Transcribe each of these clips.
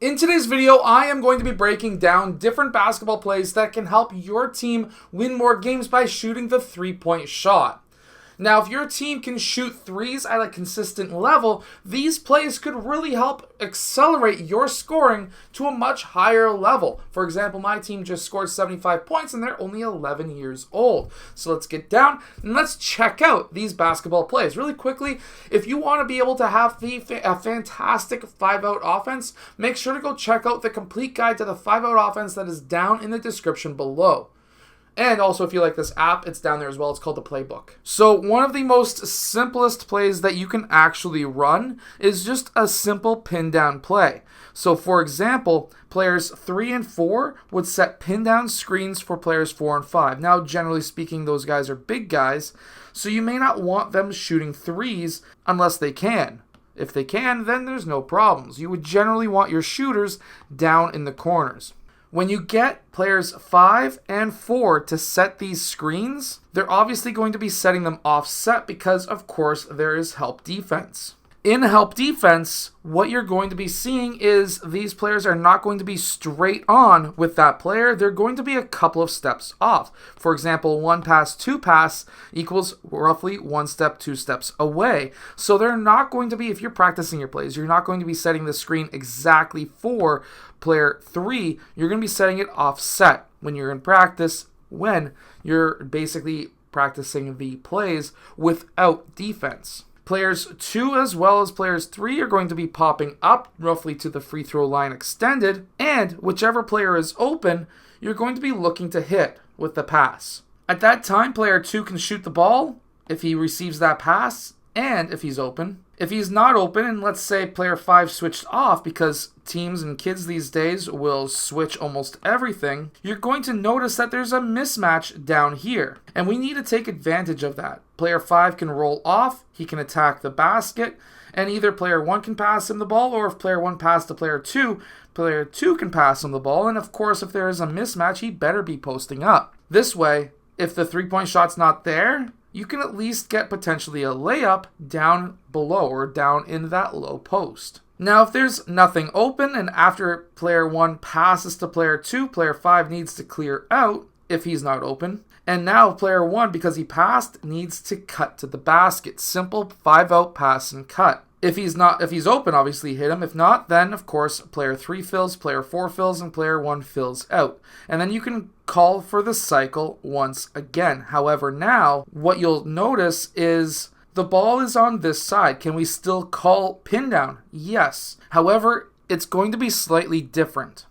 In today's video, I am going to be breaking down different basketball plays that can help your team win more games by shooting the three-point shot. Now, if your team can shoot threes at a consistent level, these plays could really help accelerate your scoring to a much higher level. For example, my team just scored 75 points and they're only 11 years old. So let's get down and let's check out these basketball plays. Really quickly, if you want to be able to have a fantastic 5-out offense, make sure to go check out the complete guide to the 5-out offense that is down in the description below. And also, if you like this app, it's down there as well. It's called the Playbook. So one of the most simplest plays that you can actually run is just a simple pin down play. So for example, players 3 and 4 would set pin down screens for players 4 and 5. Now, generally speaking, those guys are big guys, so you may not want them shooting threes unless they can. If they can, then there's no problems. You would generally want your shooters down in the corners. When you get players 5 and 4 to set these screens, they're obviously going to be setting them offset because, of course, there is help defense. In help defense, what you're going to be seeing is these players are not going to be straight on with that player. They're going to be a couple of steps off. For example, 1 pass, 2 pass equals roughly 1 step, 2 steps away. So they're not going to be, if you're practicing your plays, you're not going to be setting the screen exactly for player 3. You're going to be setting it offset when you're in practice, when you're basically practicing the plays without defense. Players 2 as well as players 3 are going to be popping up roughly to the free throw line extended, and whichever player is open, you're going to be looking to hit with the pass. At that time, player 2 can shoot the ball if he receives that pass and if he's open. If he's not open, and let's say player 5 switched off, because teams and kids these days will switch almost everything, you're going to notice that there's a mismatch down here. And we need to take advantage of that. Player 5 can roll off, he can attack the basket, and either player 1 can pass him the ball, or if player 1 passed to player 2 can pass him the ball. And of course, if there is a mismatch, he better be posting up. This way, if the three-point shot's not there, you can at least get potentially a layup down below or down in that low post. Now, if there's nothing open and after player 1 passes to player 2, player 5 needs to clear out if he's not open. And now player 1, because he passed, needs to cut to the basket. Simple 5-out pass and cut. If he's open, obviously hit him. If not, then of course player 3 fills, player 4 fills, and player 1 fills out. And then you can call for the cycle once again. However, now what you'll notice is the ball is on this side. Can we still call pin down? Yes. However, it's going to be slightly different.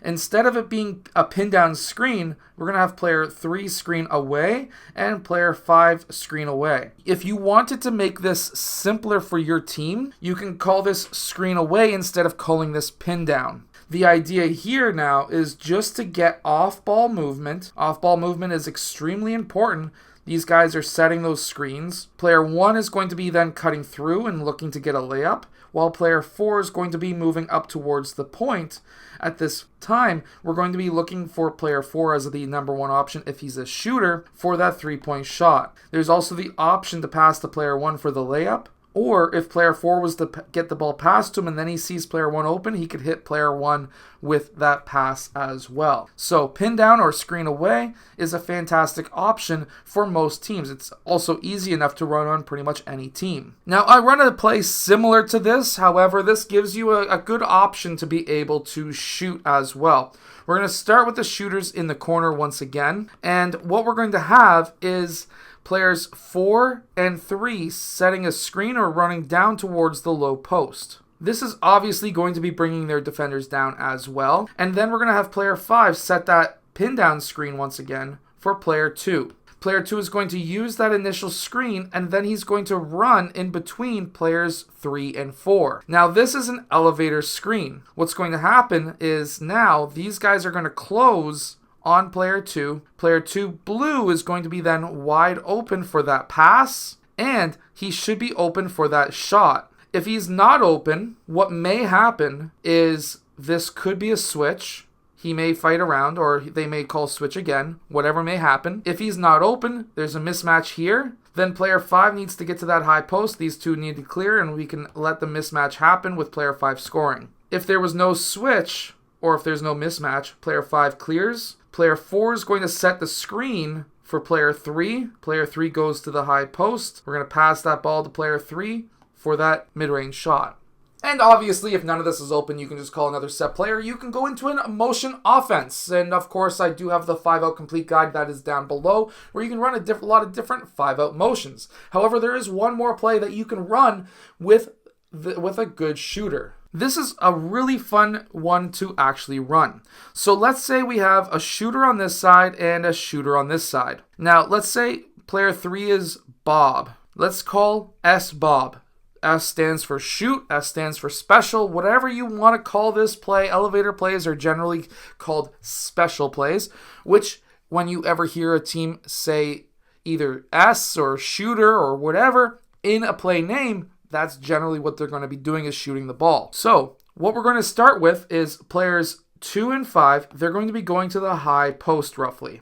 Instead of it being a pin down screen, we're going to have player 3 screen away and player 5 screen away. If you wanted to make this simpler for your team, you can call this screen away instead of calling this pin down. The idea here now is just to get off-ball movement. Off-ball movement is extremely important. These guys are setting those screens. Player 1 is going to be then cutting through and looking to get a layup, while player 4 is going to be moving up towards the point. At this time, we're going to be looking for player 4 as the number 1 option if he's a shooter for that three-point shot. There's also the option to pass to player 1 for the layup, or if player 4 was to get the ball passed to him and then he sees player 1 open, he could hit player 1 with that pass as well. So pin down or screen away is a fantastic option for most teams. It's also easy enough to run on pretty much any team. Now, I run a play similar to this. However, this gives you a good option to be able to shoot as well. We're going to start with the shooters in the corner once again. And what we're going to have is players 4 and 3 setting a screen or running down towards the low post. This is obviously going to be bringing their defenders down as well. And then we're going to have player 5 set that pin down screen once again for player 2. Player 2 is going to use that initial screen, and then he's going to run in between players 3 and 4. Now, this is an elevator screen. What's going to happen is now these guys are going to close on player 2. Player 2 blue is going to be then wide open for that pass, and he should be open for that shot. If he's not open, what may happen is this could be a switch. He may fight around, or they may call switch again. Whatever may happen. If he's not open, there's a mismatch here. Then player 5 needs to get to that high post. These two need to clear, and we can let the mismatch happen with player 5 scoring. If there was no switch, or if there's no mismatch, player 5 clears. Player 4 is going to set the screen for player 3. Player 3 goes to the high post. We're going to pass that ball to player 3 for that mid-range shot. And obviously, if none of this is open, you can just call another set player. You can go into an motion offense. And of course, I do have the 5-out complete guide that is down below, where you can run a lot of different 5-out motions. However, there is one more play that you can run with a good shooter. This is a really fun one to actually run. So let's say we have a shooter on this side and a shooter on this side. Now, let's say player 3 is Bob. Let's call S Bob. S stands for shoot, S stands for special, whatever you want to call this play. Elevator plays are generally called special plays, which when you ever hear a team say either S or shooter or whatever in a play name, that's generally what they're going to be doing, is shooting the ball. So what we're going to start with is players 2 and 5. They're going to be going to the high post roughly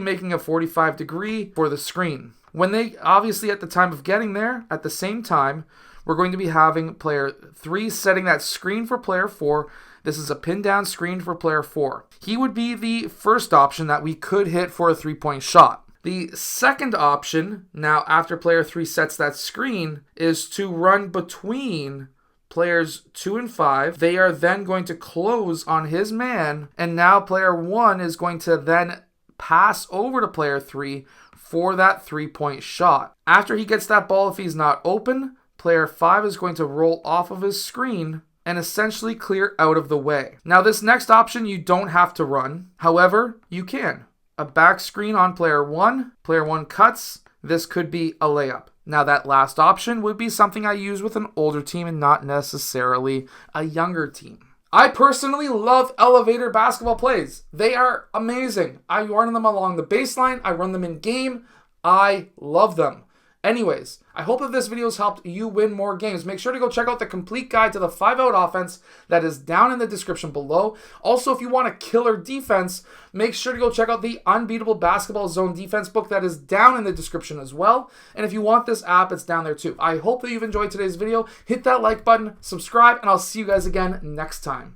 making a 45 degree for the screen. When they, obviously at the time of getting there, at the same time, we're going to be having player 3 setting that screen for player 4. This is a pin down screen for player 4. He would be the first option that we could hit for a 3-point shot. The second option, now after player 3 sets that screen, is to run between players 2 and 5. They are then going to close on his man, and now player 1 is going to then pass over to player 3 for that 3-point shot. After he gets that ball, if he's not open, player 5 is going to roll off of his screen and essentially clear out of the way. Now this next option you don't have to run. However, you can. A back screen on player 1. Player 1 cuts. This could be a layup. Now that last option would be something I use with an older team and not necessarily a younger team. I personally love elevator basketball plays. They are amazing. I run them along the baseline. I run them in game. I love them. Anyways, I hope that this video has helped you win more games. Make sure to go check out the complete guide to the 5-out offense that is down in the description below. Also, if you want a killer defense, make sure to go check out the Unbeatable Basketball Zone Defense book that is down in the description as well. And if you want this app, it's down there too. I hope that you've enjoyed today's video. Hit that like button, subscribe, and I'll see you guys again next time.